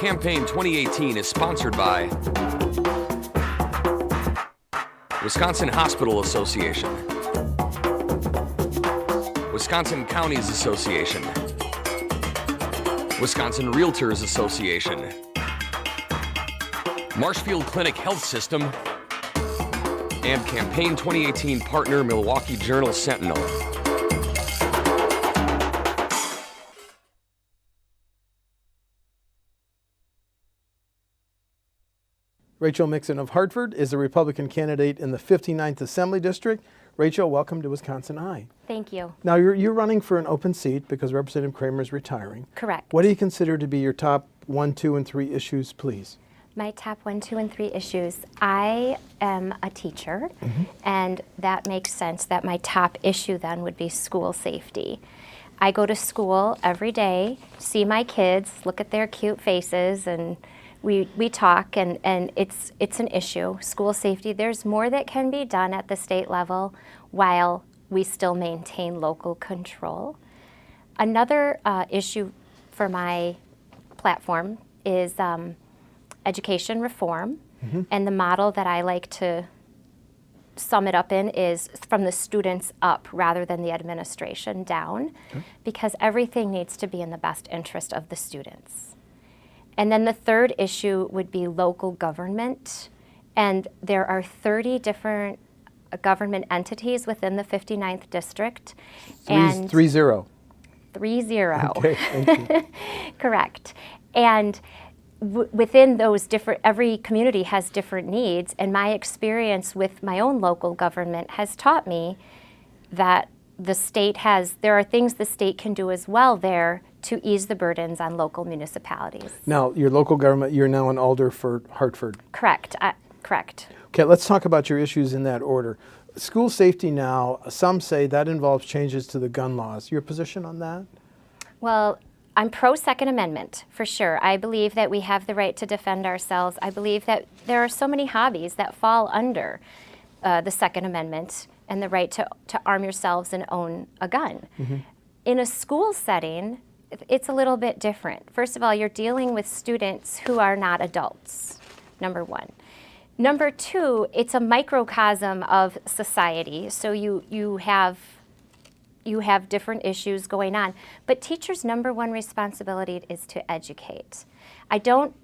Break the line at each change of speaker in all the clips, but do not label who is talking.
Campaign 2018 is sponsored by Wisconsin Hospital Association, Wisconsin Counties Association, Wisconsin Realtors Association, Marshfield Clinic Health System, and Campaign 2018 partner Milwaukee Journal Sentinel.
Rachel Mixon of Hartford is a Republican candidate in the 59th Assembly District. Rachel, welcome to WisconsinEye.
Thank you.
Now, you're running for an open seat because Representative Kramer is retiring.
Correct.
What do you consider to be your top 1, 2, and 3 issues, please?
My top 1, 2, and 3 issues. I am a teacher, and that makes sense that my top issue then would be school safety. I go to school every day, see my kids, look at their cute faces, and we talk, and it's an issue. School safety, there's more that can be done at the state level while we still maintain local control. Another issue for my platform is education reform, and the model that I like to sum it up in is from the students up rather than the administration down, because everything needs to be in the best interest of the students. And then the third issue would be local government, and there are 30 different government entities within the 59th district.
3-0.
3-0.
Okay, thank you.
Correct. And within those every community has different needs, and my experience with my own local government has taught me that there are things the state can do as well there to ease the burdens on local municipalities.
Now, your local government, you're now an alder for Hartford.
Correct. Correct.
Okay, let's talk about your issues in that order. School safety now, some say that involves changes to the gun laws. Your position on that?
Well, I'm pro Second Amendment, for sure. I believe that we have the right to defend ourselves. I believe that there are so many hobbies that fall under the Second Amendment and the right to arm yourselves and own a gun. In a school setting, it's a little bit different. First of all, you're dealing with students who are not adults, number one. Number two, it's a microcosm of society, so you have different issues going on. But teachers' number one responsibility is to educate. I don't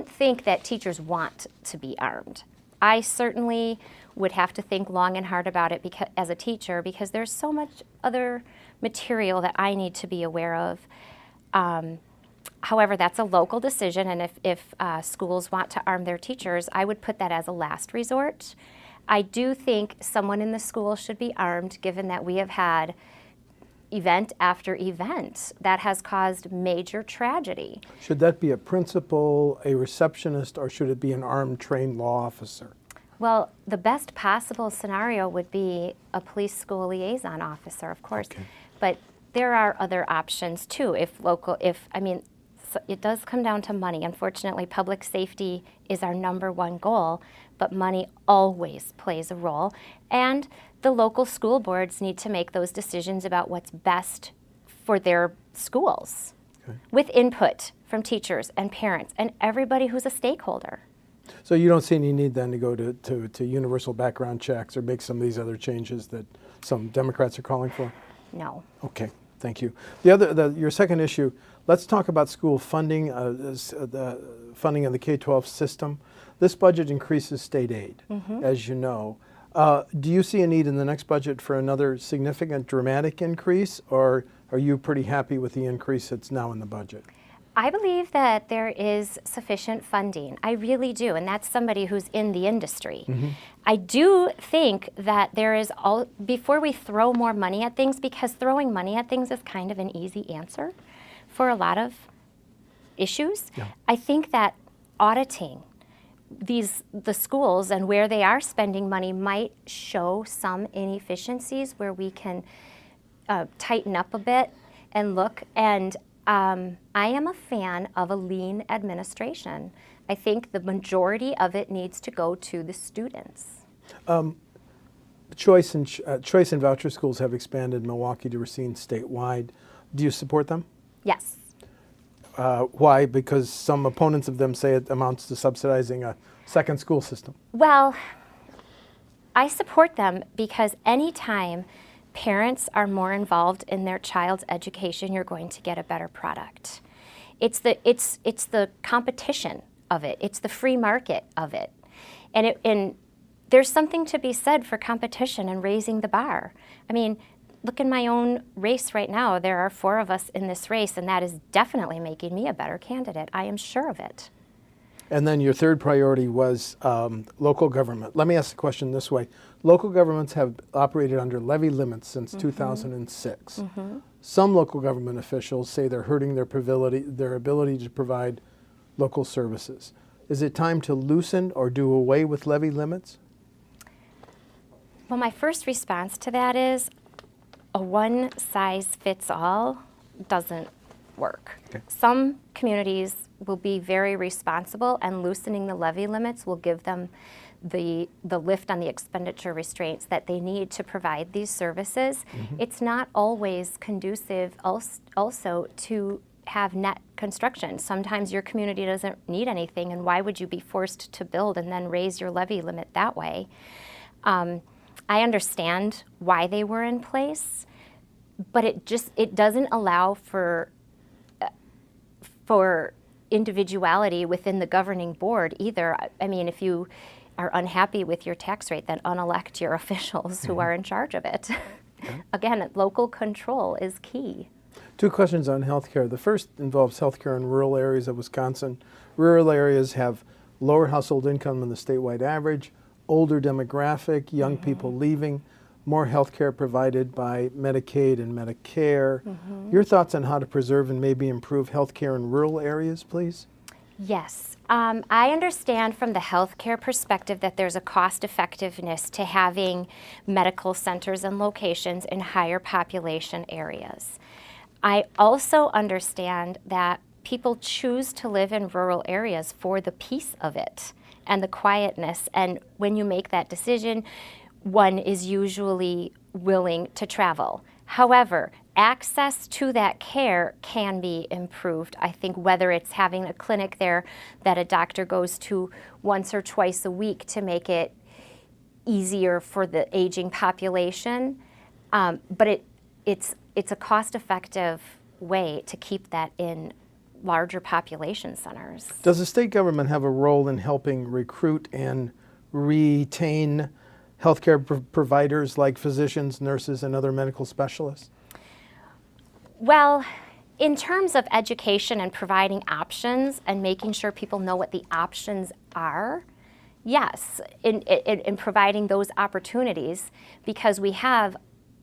think that teachers want to be armed. I certainly would have to think long and hard about it as a teacher, because there's so much other material that I need to be aware of. However, that's a local decision, and if schools want to arm their teachers, I would put that as a last resort. I do think someone in the school should be armed, given that we have had event after event that has caused major tragedy.
Should that be a principal, a receptionist, or should it be an armed trained law officer?
Well, the best possible scenario would be a police school liaison officer, of course. Okay. But there are other options too. It does come down to money. Unfortunately, public safety is our number one goal, but money always plays a role. And the local school boards need to make those decisions about what's best for their schools, with input from teachers and parents and everybody who's a stakeholder.
So you don't see any need then to go to universal background checks or make some of these other changes that some Democrats are calling for?
No.
Okay, thank you. Your second issue, let's talk about school funding, the funding of the K-12 system. This budget increases state aid, as you know. Do you see a need in the next budget for another significant, dramatic increase, or are you pretty happy with the increase that's now in the budget?
I believe that there is sufficient funding. I really do, and that's somebody who's in the industry. I do think that there is before we throw more money at things, because throwing money at things is kind of an easy answer for a lot of issues. Yeah. I think that auditing the schools and where they are spending money might show some inefficiencies where we can tighten up a bit and look. And I am a fan of a lean administration. I think the majority of it needs to go to the students.
Choice and voucher schools have expanded Milwaukee to Racine statewide. Do you support them?
Yes.
Why? Because some opponents of them say it amounts to subsidizing a second school system.
Well, I support them because anytime parents are more involved in their child's education, you're going to get a better product. It's the competition of it. It's the free market of it. And there's something to be said for competition and raising the bar. I mean, look in my own race right now. There are 4 of us in this race, and that is definitely making me a better candidate. I am sure of it.
And then your third priority was local government. Let me ask the question this way. Local governments have operated under levy limits since 2006. Some local government officials say they're hurting their ability to provide local services. Is it time to loosen or do away with levy limits?
Well, my first response to that is a one-size-fits-all doesn't work.
Okay.
Some communities will be very responsible, and loosening the levy limits will give them the lift on the expenditure restraints that they need to provide these services. It's not always conducive also to have net construction. Sometimes your community doesn't need anything, and why would you be forced to build and then raise your levy limit that way? I understand why they were in place, but it doesn't allow for individuality within the governing board either. I mean, if you are unhappy with your tax rate, then unelect your officials who are in charge of it. Again, local control is key.
2 questions on healthcare. The first involves healthcare in rural areas of Wisconsin. Rural areas have lower household income than the statewide average, older demographic, young people leaving, more healthcare provided by Medicaid and Medicare. Your thoughts on how to preserve and maybe improve healthcare in rural areas, please?
Yes. I understand from the healthcare perspective that there's a cost effectiveness to having medical centers and locations in higher population areas. I also understand that people choose to live in rural areas for the peace of it and the quietness. And when you make that decision, one is usually willing to travel. However, access to that care can be improved. I think whether it's having a clinic there that a doctor goes to once or twice a week to make it easier for the aging population, but it's a cost-effective way to keep that in larger population centers.
Does the state government have a role in helping recruit and retain healthcare providers like physicians, nurses, and other medical specialists?
Well, in terms of education and providing options and making sure people know what the options are, yes, in providing those opportunities, because we have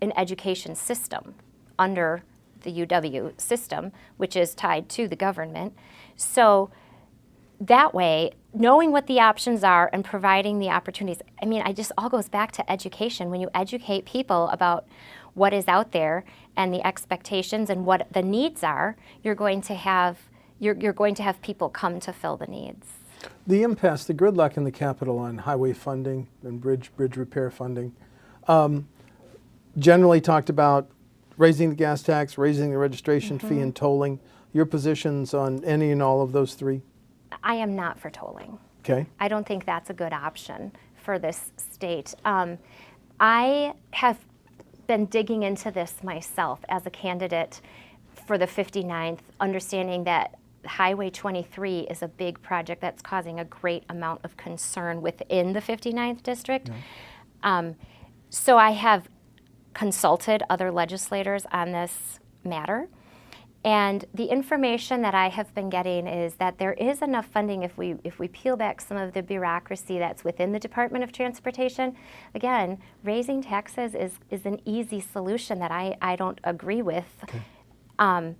an education system under the UW system, which is tied to the government. So that way, knowing what the options are and providing the opportunities, I mean, it just all goes back to education. When you educate people about what is out there and the expectations and what the needs are, you're going to have people come to fill the needs.
The impasse, the gridlock in the Capitol on highway funding and bridge repair funding, generally talked about raising the gas tax, raising the registration fee, and tolling. Your positions on any and all of those 3?
I am not for tolling.
Okay.
I don't think that's a good option for this state. I have been digging into this myself as a candidate for the 59th, understanding that Highway 23 is a big project that's causing a great amount of concern within the 59th district. So I have consulted other legislators on this matter. And the information that I have been getting is that there is enough funding if we peel back some of the bureaucracy that's within the Department of Transportation. Again, raising taxes is an easy solution that I don't agree with. Okay.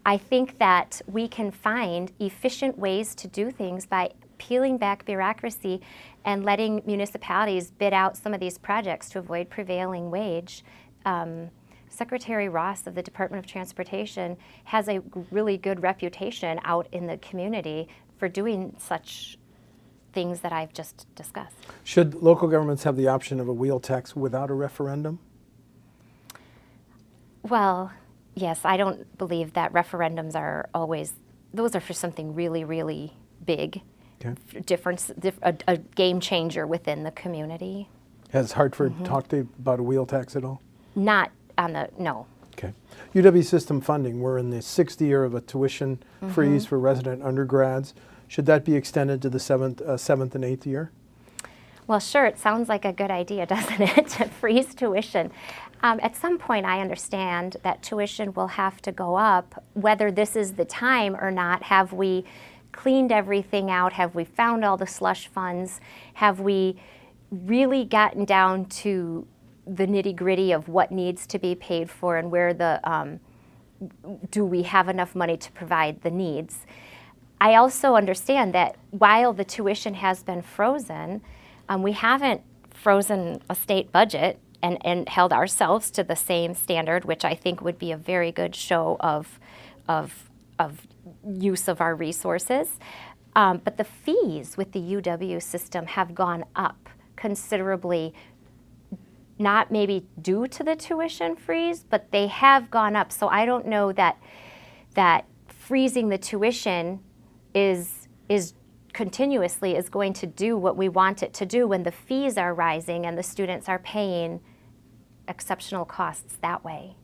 I think that we can find efficient ways to do things by peeling back bureaucracy and letting municipalities bid out some of these projects to avoid prevailing wage. Secretary Ross of the Department of Transportation has a really good reputation out in the community for doing such things that I've just discussed.
Should local governments have the option of a wheel tax without a referendum?
Well, yes, I don't believe that referendums are always those are for something really, really big,
Okay.
a game changer within the community.
Has Hartford talked to you about a wheel tax at all?
Not on the, no.
Okay. UW system funding, we're in the 6th year of a tuition freeze for resident undergrads. Should that be extended to the 7th and 8th year?
Well, sure, it sounds like a good idea, doesn't it, to freeze tuition. At some point, I understand that tuition will have to go up, whether this is the time or not. Have we cleaned everything out? Have we found all the slush funds? Have we really gotten down to the nitty-gritty of what needs to be paid for and where the, do we have enough money to provide the needs? I also understand that while the tuition has been frozen, we haven't frozen a state budget and held ourselves to the same standard, which I think would be a very good show of use of our resources. But the fees with the UW system have gone up considerably, not maybe due to the tuition freeze, but they have gone up. So I don't know that freezing the tuition is continuously is going to do what we want it to do when the fees are rising and the students are paying exceptional costs that way.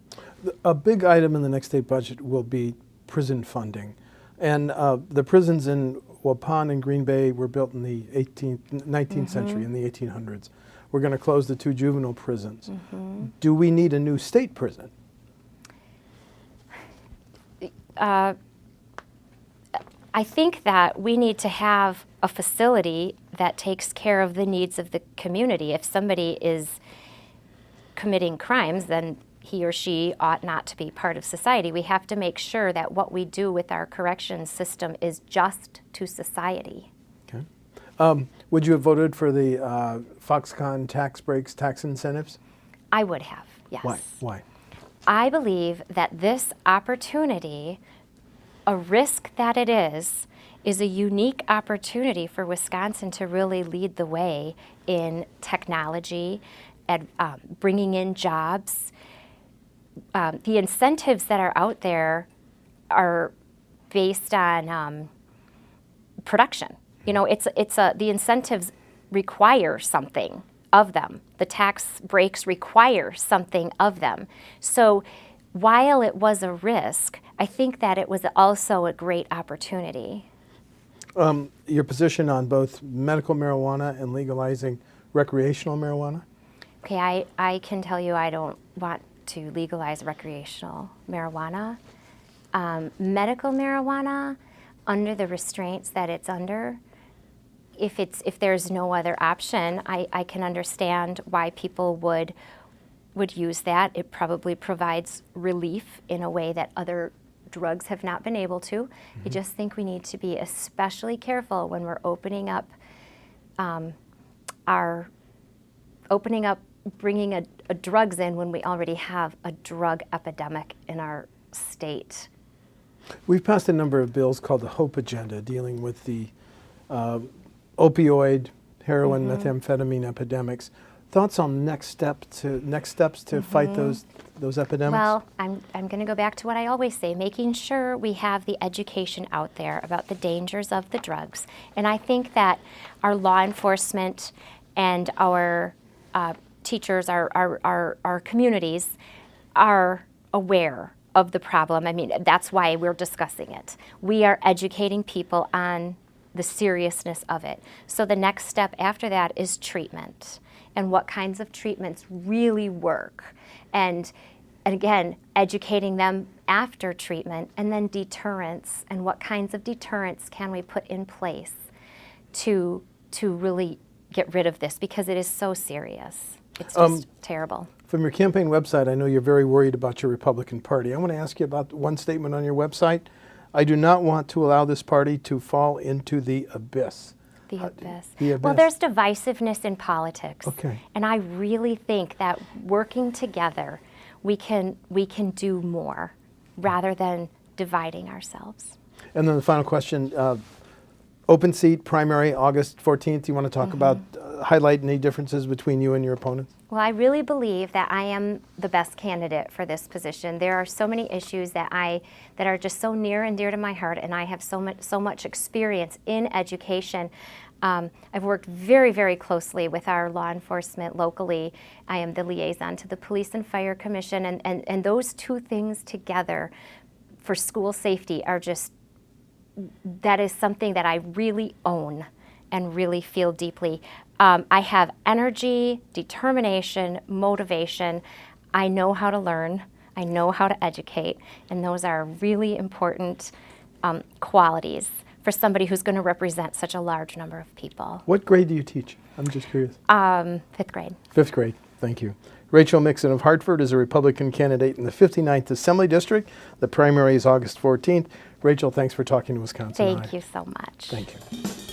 A big item in the next state budget will be prison funding. And the prisons in Waupun and Green Bay were built in the 19th century, in the 1800s. We're going to close the 2 juvenile prisons. Do we need a new state prison?
I think that we need to have a facility that takes care of the needs of the community. If somebody is committing crimes, then he or she ought not to be part of society. We have to make sure that what we do with our corrections system is just to society.
Okay. Would you have voted for the Foxconn tax breaks, tax incentives?
I would have, yes.
Why?
I believe that this opportunity, a risk that it is a unique opportunity for Wisconsin to really lead the way in technology and bringing in jobs. The incentives that are out there are based on production. You know, the incentives require something of them. The tax breaks require something of them. So while it was a risk, I think that it was also a great opportunity.
Your position on both medical marijuana and legalizing recreational marijuana?
Okay, I can tell you I don't want to legalize recreational marijuana. Medical marijuana, under the restraints that it's under, if there's no other option, I can understand why people would use that. It probably provides relief in a way that other drugs have not been able to. I just think we need to be especially careful when we're opening up bringing a drugs in when we already have a drug epidemic in our state.
We've passed a number of bills called the HOPE agenda, dealing with the opioid, heroin, methamphetamine epidemics. Thoughts on next steps to fight those epidemics?
Well, I'm going to go back to what I always say, making sure we have the education out there about the dangers of the drugs. And I think that our law enforcement and our teachers, our communities are aware of the problem. I mean, that's why we're discussing it. We are educating people on the seriousness of it. So the next step after that is treatment and what kinds of treatments really work. And again, educating them after treatment, and then deterrence and what kinds of deterrents can we put in place to really get rid of this, because it is so serious. It's just terrible.
From your campaign website, I know you're very worried about your Republican Party. I want to ask you about one statement on your website. I do not want to allow this party to fall into the abyss.
The abyss.
The abyss.
Well, there's divisiveness in politics.
Okay.
And I really think that working together, we can do more rather than dividing ourselves.
And then the final question, Open seat, primary, August 14th. You want to talk about, highlight any differences between you and your opponents?
Well, I really believe that I am the best candidate for this position. There are so many issues that are just so near and dear to my heart, and I have so much experience in education. I've worked very, very closely with our law enforcement locally. I am the liaison to the Police and Fire Commission, and those two things together for school safety are just, that is something that I really own and really feel deeply. I have energy, determination, motivation. I know how to learn. I know how to educate, and those are really important qualities for somebody who's going to represent such a large number of people.
What grade do you teach? I'm just curious.
5th grade.
5th grade. Thank you. Rachel Mixon of Hartford is a Republican candidate in the 59th Assembly District. The primary is August 14th. Rachel, thanks for talking to WisconsinEye.
Thank you so much.
Thank you.